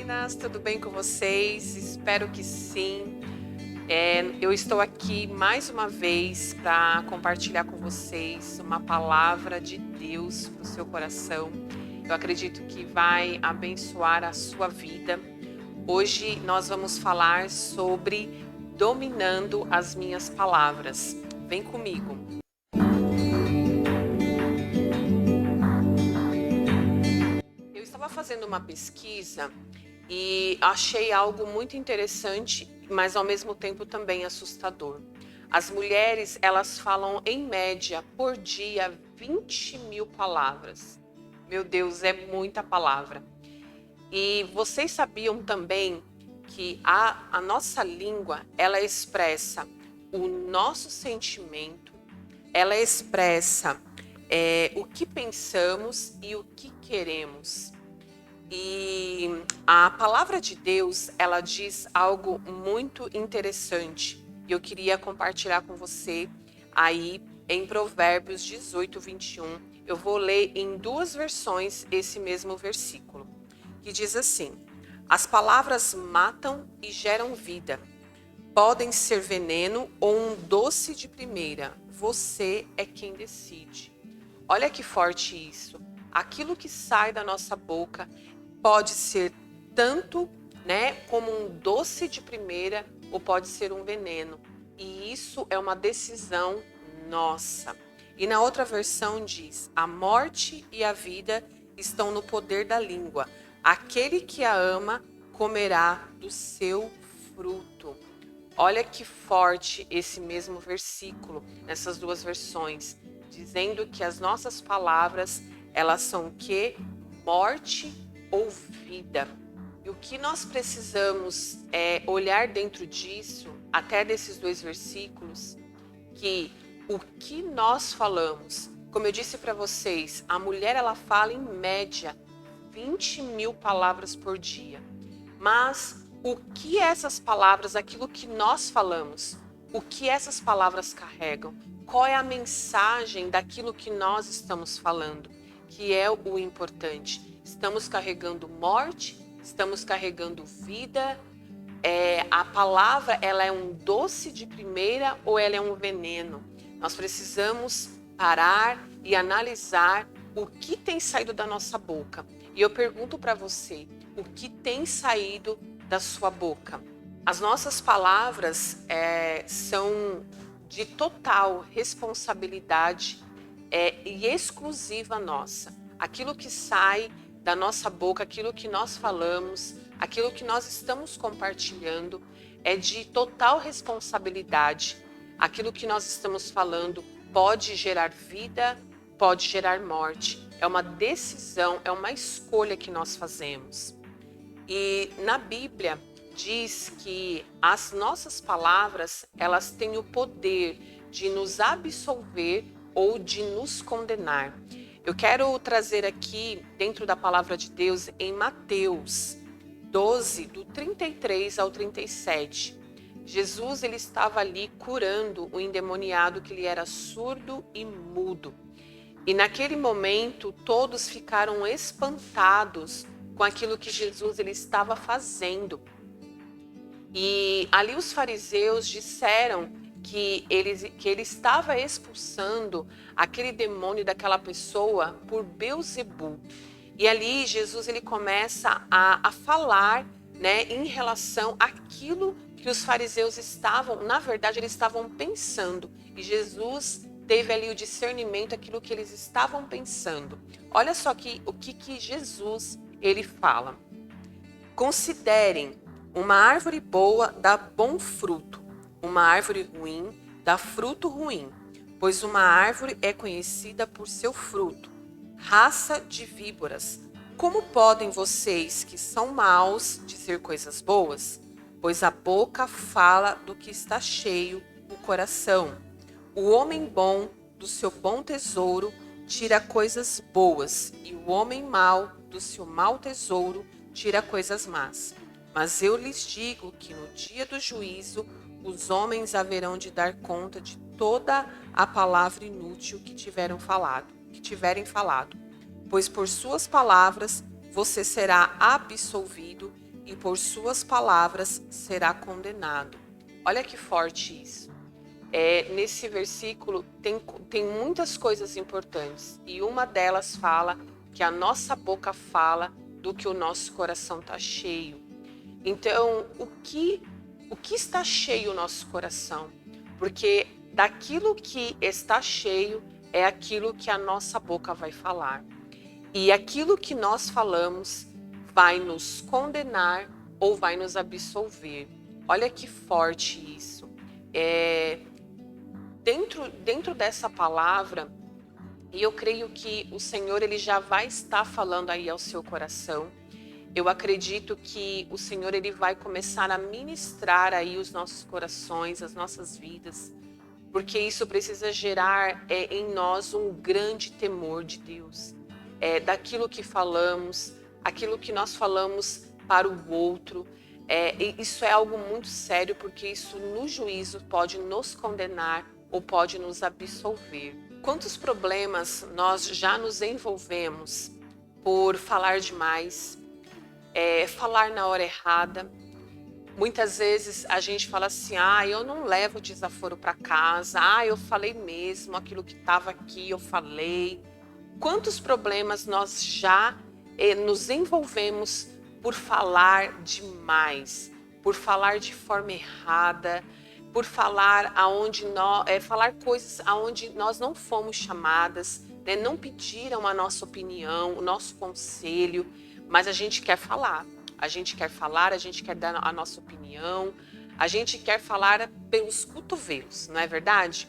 meninas, tudo bem com vocês? Espero que sim. Eu estou aqui mais uma vez para compartilhar com vocês uma palavra de Deus para o seu coração. Eu acredito que vai abençoar a sua vida. Hoje nós vamos falar sobre dominando as minhas palavras. Vem comigo. Eu estava fazendo uma pesquisa e achei algo muito interessante, mas ao mesmo tempo também assustador. As mulheres, elas falam em média por dia 20 mil palavras. Meu Deus, é muita palavra. E vocês sabiam também que a nossa língua, ela expressa o nosso sentimento, ela expressa o que pensamos e o que queremos. E a palavra de Deus, ela diz algo muito interessante. E eu queria compartilhar com você aí em Provérbios 18, 21. Eu vou ler em duas versões esse mesmo versículo, que diz assim: as palavras matam e geram vida. Podem ser veneno ou um doce de primeira. Você é quem decide. Olha que forte isso. Aquilo que sai da nossa boca pode ser tanto, como um doce de primeira ou pode ser um veneno. E isso é uma decisão nossa. E na outra versão diz: a morte e a vida estão no poder da língua. Aquele que a ama comerá do seu fruto. Olha que forte esse mesmo versículo, nessas duas versões, dizendo que as nossas palavras, elas são o quê? Morte ou vida. E o que nós precisamos é olhar dentro disso, até desses dois versículos, que o que nós falamos, como eu disse para vocês, a mulher ela fala em média 20 mil palavras por dia. Mas o que essas palavras, aquilo que nós falamos, o que essas palavras carregam? Qual é a mensagem daquilo que nós estamos falando? Que é o importante. Estamos carregando morte, estamos carregando vida. A palavra, ela é um doce de primeira ou ela é um veneno? Nós precisamos parar e analisar o que tem saído da nossa boca. E eu pergunto para você, o que tem saído da sua boca? As nossas palavras são de total responsabilidade e exclusiva nossa. Aquilo que sai da nossa boca, aquilo que nós falamos, aquilo que nós estamos compartilhando é de total responsabilidade. Aquilo que nós estamos falando pode gerar vida, pode gerar morte. É uma decisão, é uma escolha que nós fazemos. E na Bíblia diz que as nossas palavras, elas têm o poder de nos absolver ou de nos condenar. Eu quero trazer aqui, dentro da palavra de Deus, em Mateus 12, do 33 ao 37. Jesus, ele estava ali curando o endemoniado que ele era surdo e mudo. E naquele momento, todos ficaram espantados com aquilo que Jesus ele estava fazendo. E ali os fariseus disseram que ele estava expulsando aquele demônio daquela pessoa por Beelzebul. E ali Jesus ele começa a falar, em relação àquilo que os fariseus estavam, na verdade, eles estavam pensando. E Jesus teve ali o discernimento daquilo que eles estavam pensando. Olha só o que Jesus ele fala. Considerem, uma árvore boa dá bom fruto, uma árvore ruim dá fruto ruim, pois uma árvore é conhecida por seu fruto. Raça de víboras, como podem vocês que são maus dizer coisas boas? Pois a boca fala do que está cheio o coração. O homem bom do seu bom tesouro tira coisas boas, e o homem mau do seu mau tesouro tira coisas más. Mas eu lhes digo que no dia do juízo os homens haverão de dar conta de toda a palavra inútil que tiverem falado. Pois por suas palavras você será absolvido e por suas palavras será condenado. Olha que forte isso. Nesse versículo tem muitas coisas importantes e uma delas fala que a nossa boca fala do que o nosso coração está cheio. Então, o que está cheio o nosso coração? Porque daquilo que está cheio é aquilo que a nossa boca vai falar. E aquilo que nós falamos vai nos condenar ou vai nos absolver. Olha que forte isso. Dentro dessa palavra, e eu creio que o Senhor ele já vai estar falando aí ao seu coração. Eu acredito que o Senhor ele vai começar a ministrar aí os nossos corações, as nossas vidas, porque isso precisa gerar em nós um grande temor de Deus, daquilo que falamos, aquilo que nós falamos para o outro. Isso é algo muito sério, porque isso no juízo pode nos condenar ou pode nos absolver. Quantos problemas nós já nos envolvemos por falar demais, falar na hora errada. Muitas vezes a gente fala assim, eu não levo desaforo para casa, eu falei mesmo, aquilo que estava aqui eu falei. Quantos problemas nós já nos envolvemos por falar demais, por falar de forma errada, por falar falar coisas aonde nós não fomos chamadas, né? Não pediram a nossa opinião, o nosso conselho, mas a gente quer falar. A gente quer falar, a gente quer dar a nossa opinião, a gente quer falar pelos cotovelos, não é verdade?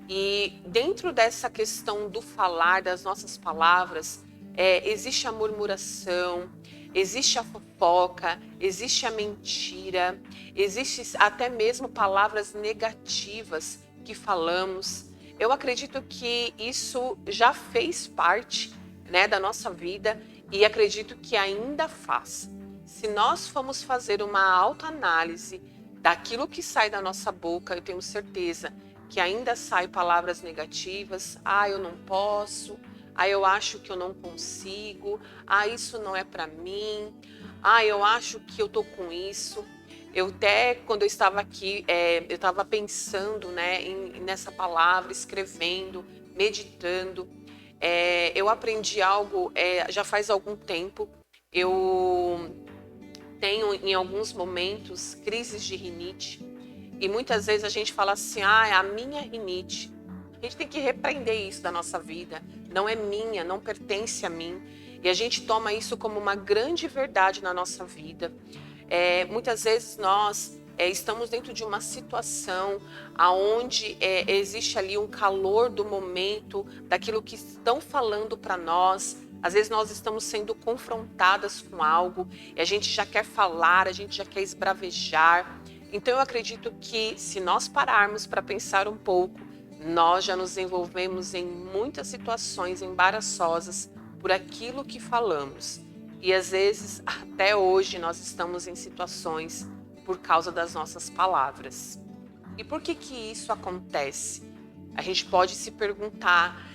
E dentro dessa questão do falar, das nossas palavras, existe a murmuração, existe a fofoca, existe a mentira, existe até mesmo palavras negativas que falamos. Eu acredito que isso já fez parte, né, da nossa vida e acredito que ainda faz. Se nós formos fazer uma autoanálise daquilo que sai da nossa boca, eu tenho certeza que ainda saem palavras negativas. Eu não posso. Eu acho que eu não consigo. Isso não é para mim. Eu acho que eu tô com isso. Quando eu estava aqui, eu estava pensando, né, nessa palavra, escrevendo, meditando. Eu aprendi algo já faz algum tempo. Eu tenho em alguns momentos crises de rinite e muitas vezes a gente fala assim, é a minha rinite. A gente tem que repreender isso da nossa vida. Não é minha, não pertence a mim. E a gente toma isso como uma grande verdade na nossa vida. Muitas vezes nós estamos dentro de uma situação onde existe ali um calor do momento, daquilo que estão falando para nós. Às vezes nós estamos sendo confrontadas com algo e a gente já quer falar, a gente já quer esbravejar. Então eu acredito que se nós pararmos para pensar um pouco, nós já nos envolvemos em muitas situações embaraçosas por aquilo que falamos. E às vezes, até hoje, nós estamos em situações por causa das nossas palavras. E por que isso acontece? A gente pode se perguntar,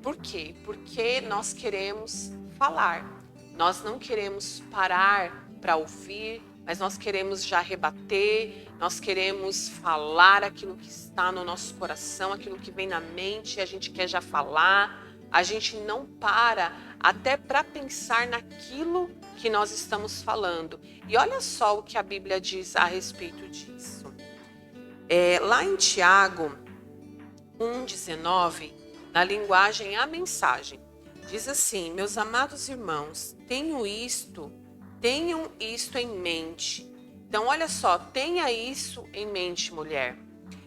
por quê? Porque nós queremos falar. Nós não queremos parar para ouvir, mas nós queremos já rebater, nós queremos falar aquilo que está no nosso coração, aquilo que vem na mente, a gente quer já falar. A gente não para até para pensar naquilo que nós estamos falando. E olha só o que a Bíblia diz a respeito disso. Lá em Tiago 1,19, na linguagem A Mensagem, diz assim: meus amados irmãos, tenham isto em mente. Então, olha só, tenha isso em mente, mulher.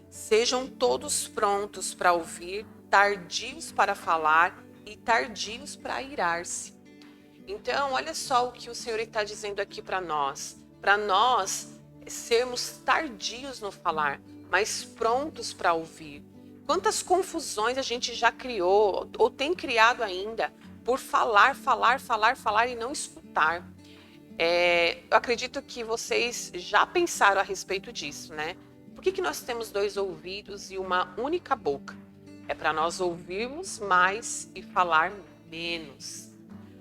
Sejam todos prontos para ouvir, tardios para falar e tardios para irar-se. Então, olha só o que o Senhor está dizendo aqui para nós sermos tardios no falar, mas prontos para ouvir. Quantas confusões a gente já criou ou tem criado ainda por falar e não escutar. Eu acredito que vocês já pensaram a respeito disso, né? Por que nós temos 2 ouvidos e uma única boca? É para nós ouvirmos mais e falar menos.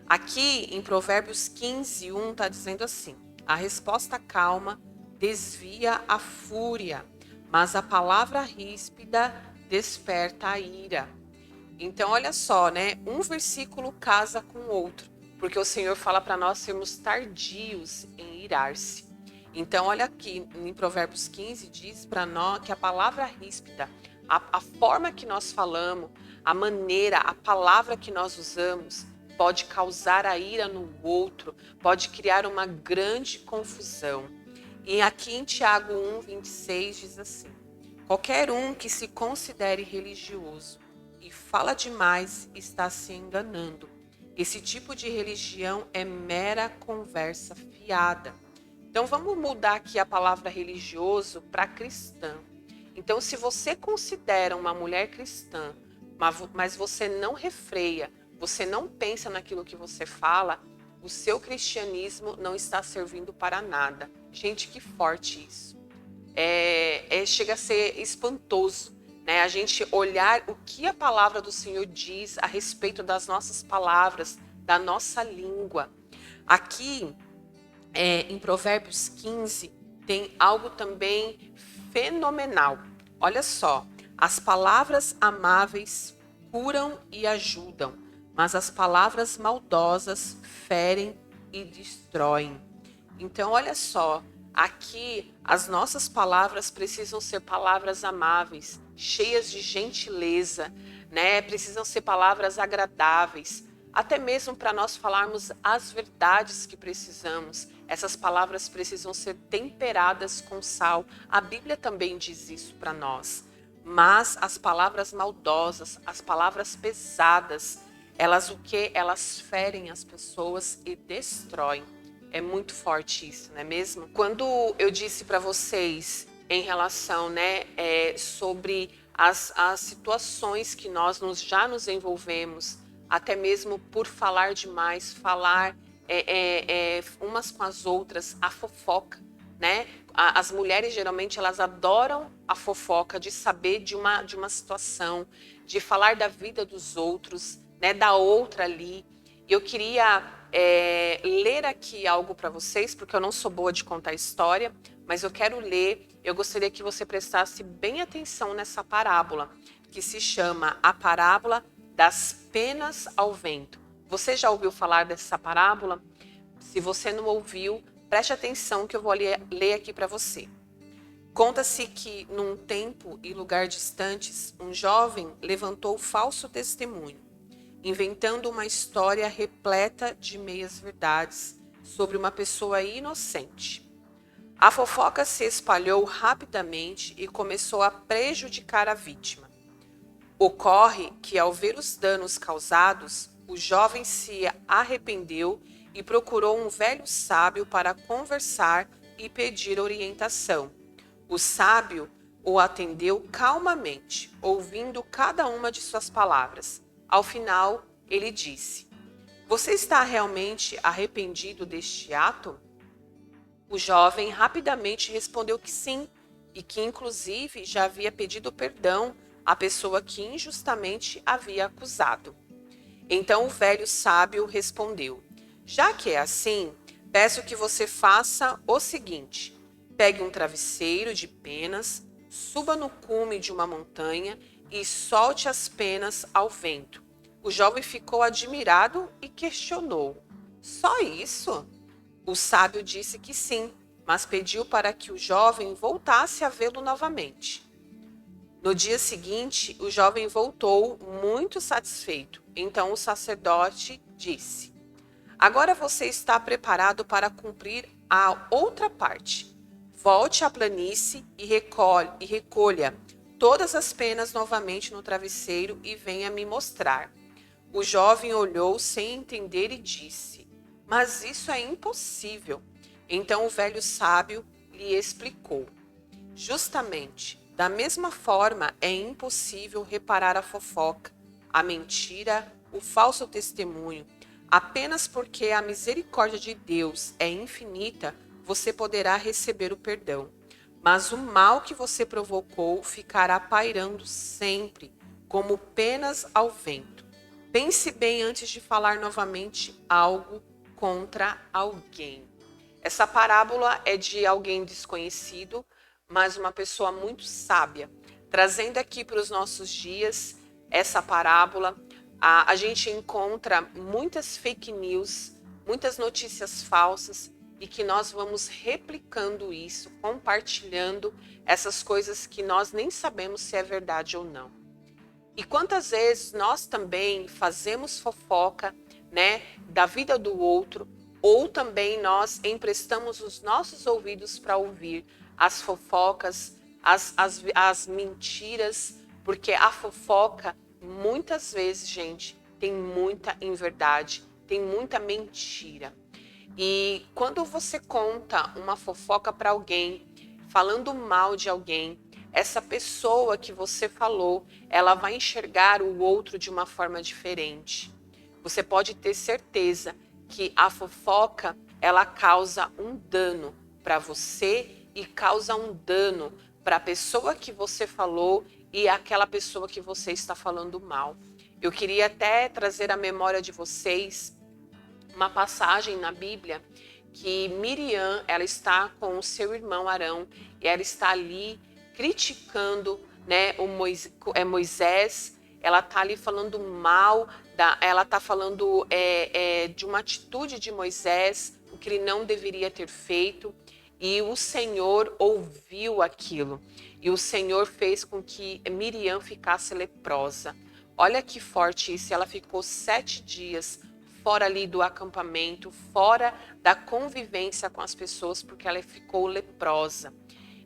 Aqui em Provérbios 15:1 está dizendo assim: a resposta calma desvia a fúria, mas a palavra ríspida desperta a ira. Então, olha só, né? Um versículo casa com o outro, porque o Senhor fala para nós sermos tardios em irar-se. Então, olha aqui, em Provérbios 15, diz para nós que a palavra ríspida, a forma que nós falamos, a maneira, a palavra que nós usamos, pode causar a ira no outro, pode criar uma grande confusão. E aqui em Tiago 1:26 diz assim: qualquer um que se considere religioso e fala demais está se enganando. Esse tipo de religião é mera conversa fiada. Então vamos mudar aqui a palavra religioso para cristã. Então, se você considera uma mulher cristã, mas você não refreia, você não pensa naquilo que você fala, o seu cristianismo não está servindo para nada. Gente, que forte isso. Chega a ser espantoso, né? A gente olhar o que a palavra do Senhor diz a respeito das nossas palavras, da nossa língua. Aqui, em Provérbios 15, tem algo também fenomenal. Olha só, as palavras amáveis curam e ajudam, mas as palavras maldosas ferem e destroem. Então, olha só, aqui as nossas palavras precisam ser palavras amáveis, cheias de gentileza, né? Precisam ser palavras agradáveis, até mesmo para nós falarmos as verdades que precisamos. Essas palavras precisam ser temperadas com sal. A Bíblia também diz isso para nós. Mas as palavras maldosas, as palavras pesadas, elas o quê? Elas ferem as pessoas e destroem. É muito forte isso, não é mesmo? Quando eu disse para vocês em relação, né, sobre as situações que nós já nos envolvemos, até mesmo por falar demais, falar umas com as outras, a fofoca, né? As mulheres geralmente elas adoram a fofoca de saber de uma situação, de falar da vida dos outros, né? Da outra ali. E eu queria ler aqui algo para vocês, porque eu não sou boa de contar história, mas eu quero ler. Eu gostaria que você prestasse bem atenção nessa parábola, que se chama a parábola das penas ao vento. Você já ouviu falar dessa parábola? Se você não ouviu, preste atenção que eu vou ler aqui para você. Conta-se que, num tempo e lugar distantes, um jovem levantou falso testemunho, inventando uma história repleta de meias-verdades sobre uma pessoa inocente. A fofoca se espalhou rapidamente e começou a prejudicar a vítima. Ocorre que, ao ver os danos causados, o jovem se arrependeu e procurou um velho sábio para conversar e pedir orientação. O sábio o atendeu calmamente, ouvindo cada uma de suas palavras. Ao final, ele disse: "Você está realmente arrependido deste ato?" O jovem rapidamente respondeu que sim, e que inclusive já havia pedido perdão à pessoa que injustamente havia acusado. Então o velho sábio respondeu: "Já que é assim, peço que você faça o seguinte: pegue um travesseiro de penas, suba no cume de uma montanha e solte as penas ao vento." O jovem ficou admirado e questionou: "Só isso?" O sábio disse que sim, mas pediu para que o jovem voltasse a vê-lo novamente. No dia seguinte, o jovem voltou muito satisfeito. Então o sacerdote disse: "Agora você está preparado para cumprir a outra parte. Volte à planície e recolha todas as penas novamente no travesseiro e venha me mostrar." O jovem olhou sem entender e disse: "Mas isso é impossível." Então o velho sábio lhe explicou: "Justamente, da mesma forma é impossível reparar a fofoca, a mentira, o falso testemunho. Apenas porque a misericórdia de Deus é infinita, você poderá receber o perdão. Mas o mal que você provocou ficará pairando sempre, como penas ao vento. Pense bem antes de falar novamente algo contra alguém. Essa parábola é de alguém desconhecido, mas uma pessoa muito sábia. Trazendo aqui para os nossos dias essa parábola, a gente encontra muitas fake news, muitas notícias falsas e que nós vamos replicando isso, compartilhando essas coisas que nós nem sabemos se é verdade ou não. E quantas vezes nós também fazemos fofoca, né, da vida do outro, ou também nós emprestamos os nossos ouvidos para ouvir as fofocas, as mentiras, porque a fofoca, muitas vezes, gente, tem muita inverdade, tem muita mentira. E quando você conta uma fofoca para alguém, falando mal de alguém, essa pessoa que você falou, ela vai enxergar o outro de uma forma diferente. Você pode ter certeza que a fofoca, ela causa um dano para você e causa um dano para a pessoa que você falou e aquela pessoa que você está falando mal. Eu queria até trazer à memória de vocês uma passagem na Bíblia que Miriam, ela está com o seu irmão Arão e ela está ali criticando, né, Moisés. Ela está ali falando mal, ela está falando de uma atitude de Moisés, o que ele não deveria ter feito. E o Senhor ouviu aquilo. E o Senhor fez com que Miriam ficasse leprosa. Olha que forte isso. Ela ficou 7 dias fora ali do acampamento, fora da convivência com as pessoas, porque ela ficou leprosa.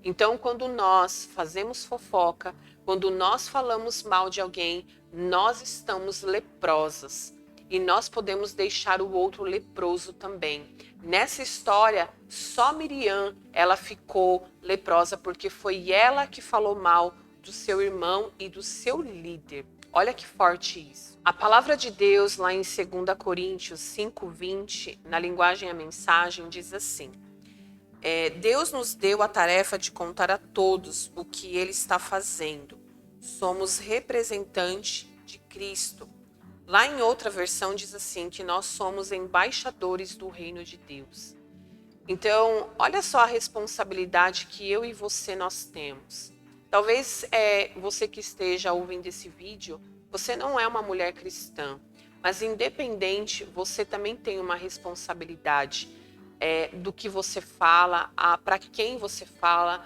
Então, quando nós fazemos fofoca, quando nós falamos mal de alguém, nós estamos leprosas. E nós podemos deixar o outro leproso também. Nessa história, só Miriam, ela ficou leprosa, porque foi ela que falou mal do seu irmão e do seu líder. Olha que forte isso. A palavra de Deus, lá em 2 Coríntios 5:20, na linguagem A Mensagem, diz assim: Deus nos deu a tarefa de contar a todos o que Ele está fazendo. Somos representantes de Cristo. Lá em outra versão diz assim, que nós somos embaixadores do reino de Deus. Então, olha só a responsabilidade que eu e você nós temos. Talvez você que esteja ouvindo esse vídeo, você não é uma mulher cristã, mas independente, você também tem uma responsabilidade do que você fala, para quem você fala,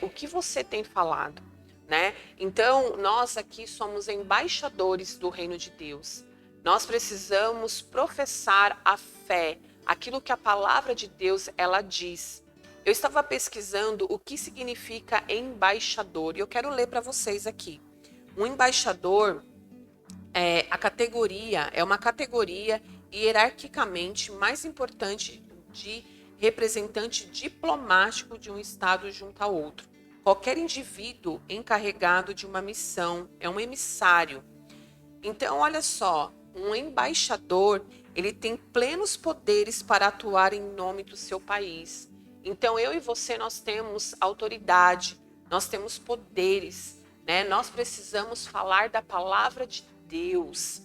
o que você tem falado, né? Então, nós aqui somos embaixadores do reino de Deus. Nós precisamos professar a fé, aquilo que a palavra de Deus ela diz. Eu estava pesquisando o que significa embaixador e eu quero ler para vocês aqui. Um embaixador é uma categoria hierarquicamente mais importante de representante diplomático de um estado junto a outro. Qualquer indivíduo encarregado de uma missão é um emissário. Então, olha só, um embaixador, ele tem plenos poderes para atuar em nome do seu país. Então, eu e você, nós temos autoridade, nós temos poderes, né? Nós precisamos falar da palavra de Deus.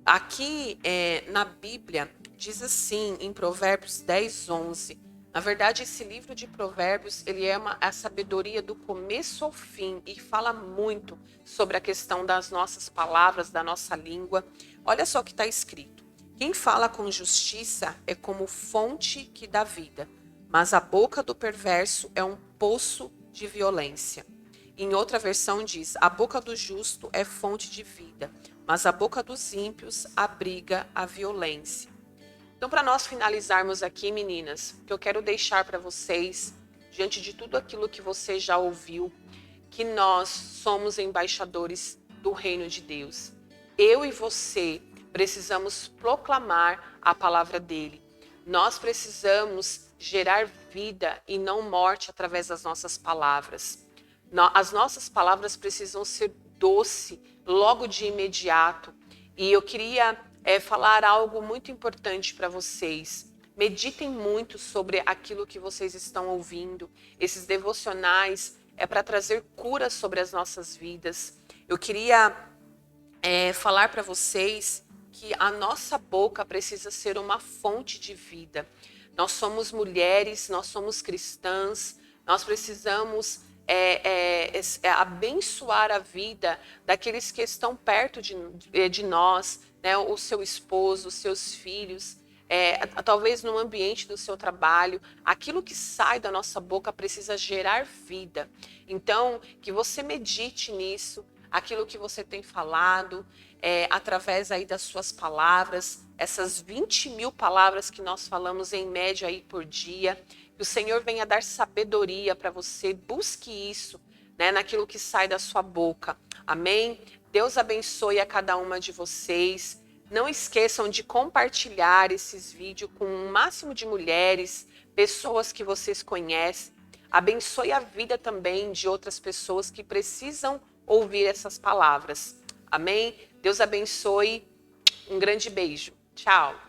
Aqui na Bíblia, diz assim, em Provérbios 10:11. Na verdade, esse livro de Provérbios, ele é a sabedoria do começo ao fim e fala muito sobre a questão das nossas palavras, da nossa língua. Olha só o que está escrito. Quem fala com justiça é como fonte que dá vida, mas a boca do perverso é um poço de violência. Em outra versão diz, a boca do justo é fonte de vida, mas a boca dos ímpios abriga a violência. Então, para nós finalizarmos aqui, meninas, o que eu quero deixar para vocês, diante de tudo aquilo que você já ouviu, que nós somos embaixadores do reino de Deus. Eu e você precisamos proclamar a palavra dele. Nós precisamos gerar vida e não morte através das nossas palavras. As nossas palavras precisam ser doce logo de imediato. E eu queria falar algo muito importante para vocês. Meditem muito sobre aquilo que vocês estão ouvindo. Esses devocionais é para trazer cura sobre as nossas vidas. Eu queria falar para vocês que a nossa boca precisa ser uma fonte de vida. Nós somos mulheres, nós somos cristãs, nós precisamos abençoar a vida daqueles que estão perto de nós, né? O seu esposo, os seus filhos, talvez no ambiente do seu trabalho. Aquilo que sai da nossa boca precisa gerar vida. Então, que você medite nisso, aquilo que você tem falado, através aí das suas palavras, essas 20.000 palavras que nós falamos em média aí por dia, que o Senhor venha dar sabedoria para você, busque isso, né, naquilo que sai da sua boca. Amém? Deus abençoe a cada uma de vocês. Não esqueçam de compartilhar esses vídeos com o máximo de mulheres, pessoas que vocês conhecem. Abençoe a vida também de outras pessoas que precisam ouvir essas palavras. Amém? Deus abençoe. Um grande beijo. Tchau.